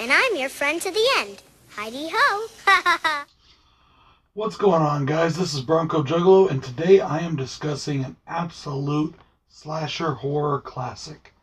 And I'm your friend to the end. Heidi-ho. Ha ha ha. What's going on, guys? This is BroncoJuggalo, and today I am discussing an absolute slasher horror classic.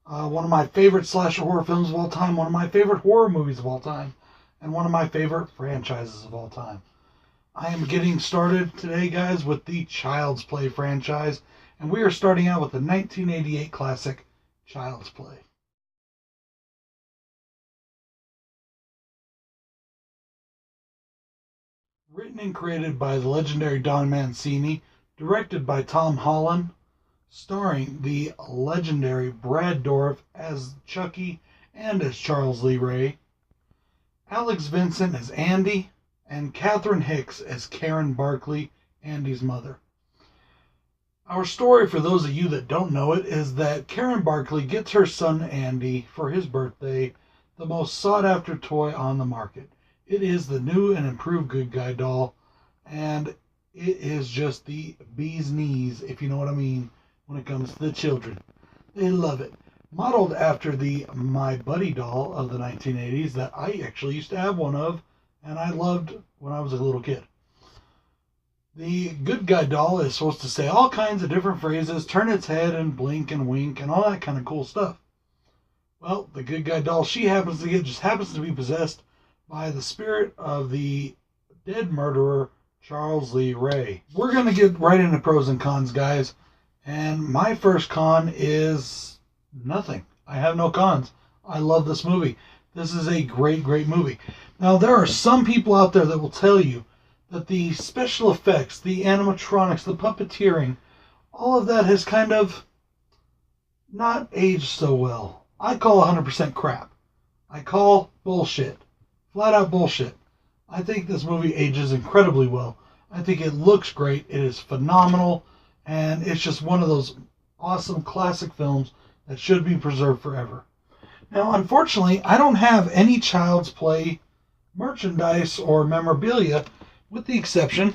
One of my favorite slasher horror films of all time, one of my favorite horror movies of all time, and one of my favorite franchises of all time. I am getting started today, guys, with the Child's Play franchise, and we are starting out with the 1988 classic, Child's Play. Written and created by the legendary Don Mancini, directed by Tom Holland, starring the legendary Brad Dourif as Chucky and as Charles Lee Ray, Alex Vincent as Andy, and Catherine Hicks as Karen Barkley, Andy's mother. Our story, for those of you that don't know it, is that Karen Barkley gets her son Andy for his birthday the most sought-after toy on the market. It is the new and improved Good Guy doll, and it is just the bee's knees, if you know what I mean, when it comes to the children. They love it. Modeled after the My Buddy doll of the 1980s that I actually used to have one of, and I loved when I was a little kid. The Good Guy doll is supposed to say all kinds of different phrases, turn its head and blink and wink, and all that kind of cool stuff. Well, the Good Guy doll she happens to get just happens to be possessed by the spirit of the dead murderer, Charles Lee Ray. We're going to get right into pros and cons, guys. And my first con is nothing. I have no cons. I love this movie. This is a great, great movie. Now, there are some people out there that will tell you that the special effects, the animatronics, the puppeteering, all of that has kind of not aged so well. I call 100% crap. I call bullshit. Flat out bullshit. I think this movie ages incredibly well. I think it looks great. It is phenomenal. And it's just one of those awesome classic films that should be preserved forever. Now, unfortunately, I don't have any Child's Play merchandise or memorabilia, with the exception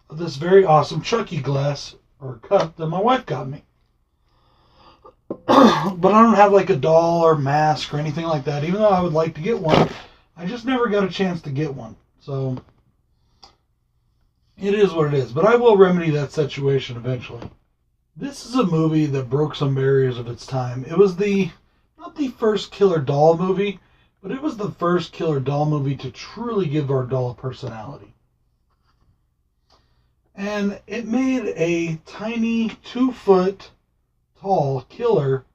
of this very awesome Chucky glass or cup that my wife got me. But I don't have like a doll or mask or anything like that, even though I would like to get one. I just never got a chance to get one. So, it is what it is. But I will remedy that situation eventually. This is a movie that broke some barriers of its time. It was not the first killer doll movie, but it was the first killer doll movie to truly give our doll a personality. And it made a tiny 2-foot tall killer,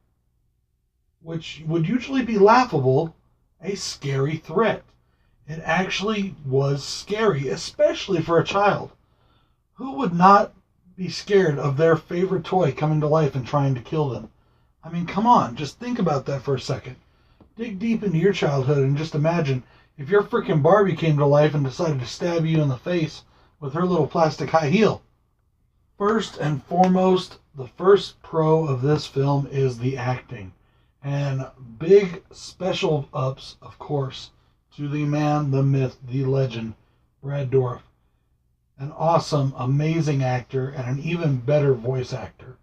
which would usually be laughable, a scary threat. It actually was scary, especially for a child. Who would not be scared of their favorite toy coming to life and trying to kill them? I mean, come on, just think about that for a second. Dig deep into your childhood and just imagine if your freaking Barbie came to life and decided to stab you in the face with her little plastic high heel. First and foremost, the first pro of this film is the acting. And big special ups, of course, to the man, the myth, the legend, Brad Dourif. An awesome, amazing actor and an even better voice actor.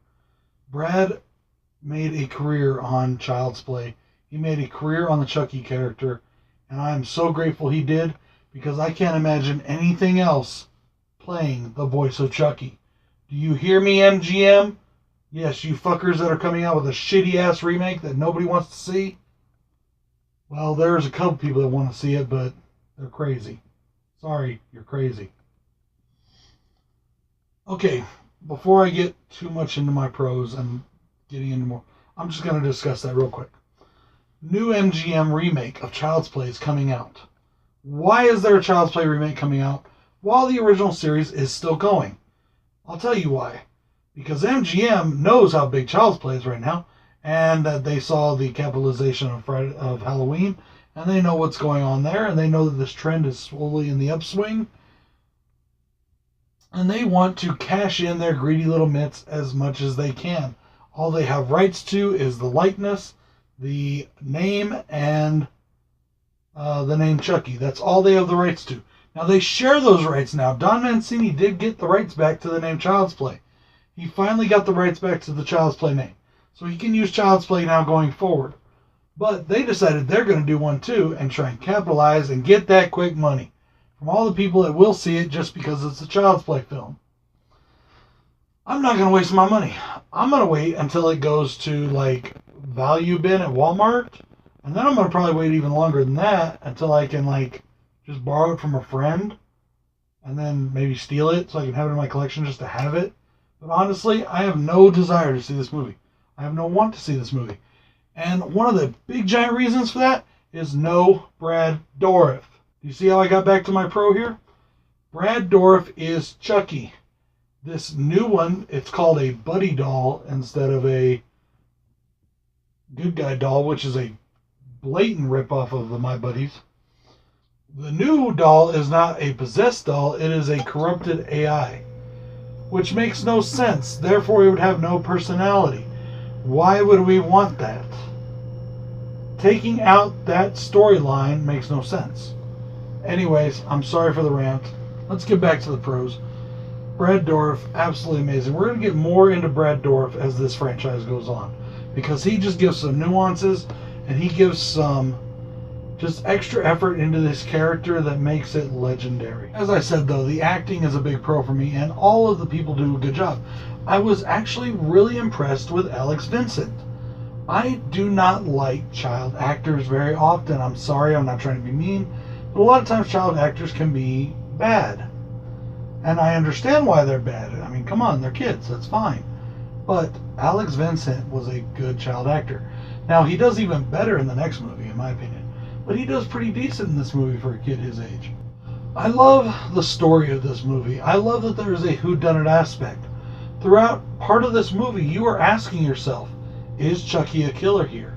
Brad made a career on Child's Play. He made a career on the Chucky character, and I am so grateful he did, because I can't imagine anything else playing the voice of Chucky. Do you hear me, MGM? Yes, you fuckers that are coming out with a shitty-ass remake that nobody wants to see. Well, there's a couple people that want to see it, but they're crazy. Sorry, you're crazy. Okay, before I get too much into my pros and getting into more, I'm just going to discuss that real quick. New MGM remake of Child's Play is coming out. Why is there a Child's Play remake coming out while the original series is still going? I'll tell you why. Because MGM knows how big Child's Play is right now, and that they saw the capitalization of Halloween, and they know what's going on there, and they know that this trend is slowly in the upswing, and they want to cash in their greedy little mitts as much as they can. All they have rights to is the likeness, the name, and the name Chucky. That's all they have the rights to. Now, they share those rights now. Don Mancini did get the rights back to the name Child's Play. He finally got the rights back to the Child's Play name. So he can use Child's Play now going forward. But they decided they're going to do one too and try and capitalize and get that quick money from all the people that will see it just because it's a Child's Play film. I'm not going to waste my money. I'm going to wait until it goes to like value bin at Walmart. And then I'm going to probably wait even longer than that until I can like just borrow it from a friend and then maybe steal it so I can have it in my collection just to have it. But honestly, I have no desire to see this movie. I have no want to see this movie. And one of the big giant reasons for that is no Brad Dourif. Do you see how I got back to my pro here? Brad Dourif is Chucky. This new one, it's called a buddy doll instead of a good guy doll, which is a blatant ripoff of the My Buddies. The new doll is not a possessed doll, it is a corrupted AI, which makes no sense. Therefore, it would have no personality. Why would we want that? Taking out that storyline makes no sense. Anyways, I'm sorry for the rant. Let's get back to the pros. Brad Dourif, absolutely amazing. We're going to get more into Brad Dourif as this franchise goes on, because he just gives some nuances and he gives some just extra effort into this character that makes it legendary. As I said though, the acting is a big pro for me and all of the people do a good job. I was actually really impressed with Alex Vincent. I do not like child actors very often. I'm sorry, I'm not trying to be mean, but a lot of times child actors can be bad. And I understand why they're bad. I mean, come on, they're kids, that's fine. But Alex Vincent was a good child actor. Now, he does even better in the next movie, in my opinion. But he does pretty decent in this movie for a kid his age. I love the story of this movie. I love that there is a whodunit aspect. Throughout part of this movie, you are asking yourself, is Chucky a killer here?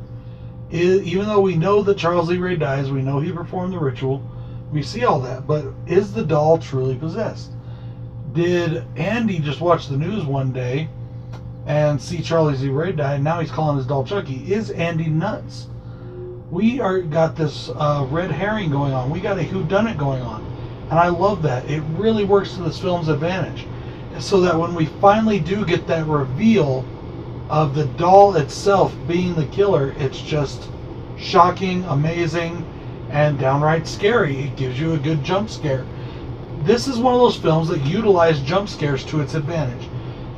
Even though we know that Charles Lee Ray dies, we know he performed the ritual, we see all that, but is the doll truly possessed? Did Andy just watch the news one day and see Charlie Z. Ray die, and now he's calling his doll Chucky? Is Andy nuts? We got this red herring going on. We got a whodunit going on. And I love that. It really works to this film's advantage. So that when we finally do get that reveal of the doll itself being the killer, it's just shocking, amazing, and downright scary. It gives you a good jump scare. This is one of those films that utilize jump scares to its advantage.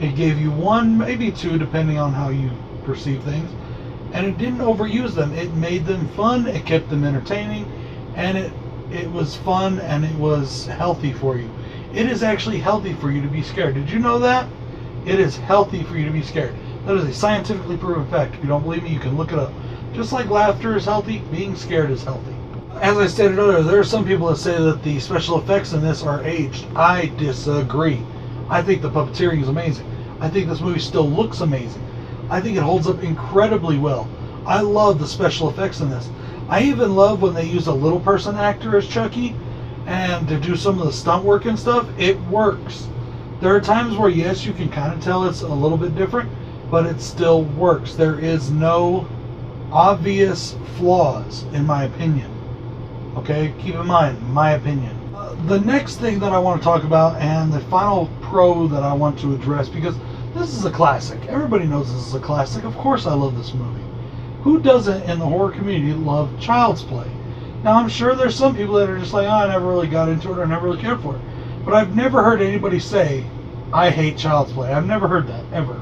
It gave you one, maybe two, depending on how you perceive things, and it didn't overuse them. It made them fun, it kept them entertaining, and it was fun, and it was healthy for you. It is actually healthy for you to be scared. Did you know that? It is healthy for you to be scared. That is a scientifically proven fact. If you don't believe me, you can look it up. Just like laughter is healthy, being scared is healthy. As I stated earlier, there are some people that say that the special effects in this are aged. I disagree. I think the puppeteering is amazing. I think this movie still looks amazing. I think it holds up incredibly well. I love the special effects in this. I even love when they use a little person actor as Chucky and to do some of the stunt work and stuff. It works. There are times where, yes, you can kind of tell it's a little bit different, but it still works. There is no obvious flaws, in my opinion. Okay, keep in mind, my opinion. The next thing that I want to talk about, and the final pro that I want to address, because this is a classic. Everybody knows this is a classic. Of course I love this movie. Who doesn't in the horror community love Child's Play? Now, I'm sure there's some people that are just like, oh, I never really got into it, or I never really cared for it. But I've never heard anybody say, I hate Child's Play. I've never heard that, ever.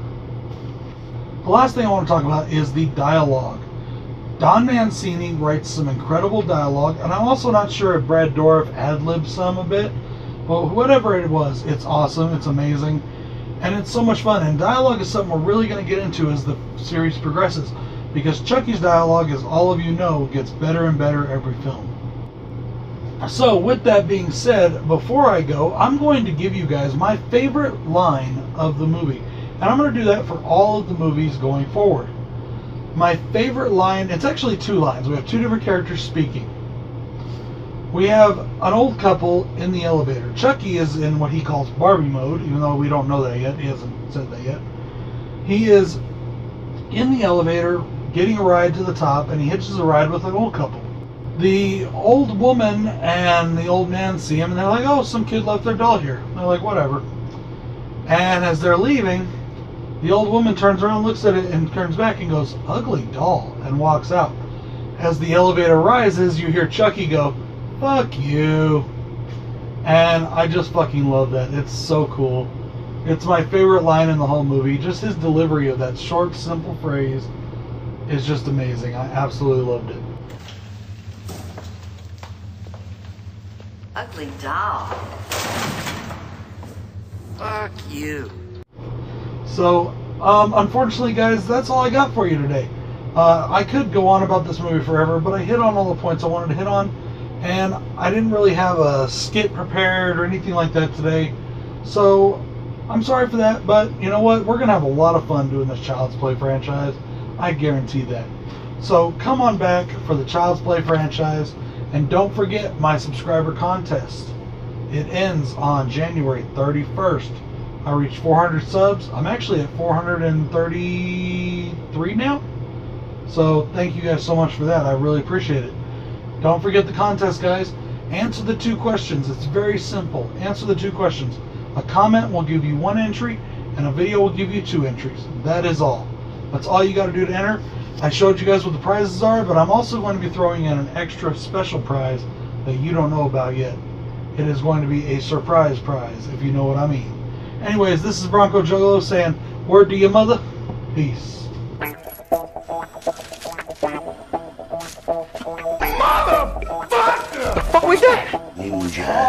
The last thing I want to talk about is the dialogue. Don Mancini writes some incredible dialogue, and I'm also not sure if Brad Dourif ad-libbed some a bit, but whatever it was, it's awesome, it's amazing, and it's so much fun. And dialogue is something we're really going to get into as the series progresses, because Chucky's dialogue, as all of you know, gets better and better every film. So, with that being said, before I go, I'm going to give you guys my favorite line of the movie, and I'm going to do that for all of the movies going forward. My favorite line, it's actually two lines. We have two different characters speaking. We have an old couple in the elevator. Chucky is in what he calls Barbie mode, even though we don't know that yet. He hasn't said that yet. He is in the elevator getting a ride to the top, and he hitches a ride with an old couple. The old woman and the old man see him, and they're like, oh, some kid left their doll here. And they're like, whatever. And as they're leaving, the old woman turns around, looks at it, and turns back and goes, ugly doll, and walks out. as the elevator rises, you hear Chucky go, "Fuck you." And I just fucking love that. It's so cool. It's my favorite line in the whole movie. Just his delivery of that short, simple phrase is just amazing. I absolutely loved it. Ugly doll. Fuck you. So, unfortunately, guys, that's all I got for you today. I could go on about this movie forever, but I hit on all the points I wanted to hit on, and I didn't really have a skit prepared or anything like that today. So, I'm sorry for that, but you know what? We're going to have a lot of fun doing this Child's Play franchise. I guarantee that. So, come on back for the Child's Play franchise, and don't forget my subscriber contest. It ends on January 31st. I reached 400 subs. I'm actually at 433 now. So thank you guys so much for that. I really appreciate it. Don't forget the contest, guys. Answer the 2 questions. It's very simple. Answer the 2 questions. A comment will give you 1 entry, and a video will give you 2 entries. That is all. That's all you got to do to enter. I showed you guys what the prizes are, but I'm also going to be throwing in an extra special prize that you don't know about yet. It is going to be a surprise prize, if you know what I mean. Anyways, this is BroncoJuggalo saying, word to your mother. Peace. Motherfucker! The fuck was that? Ninja.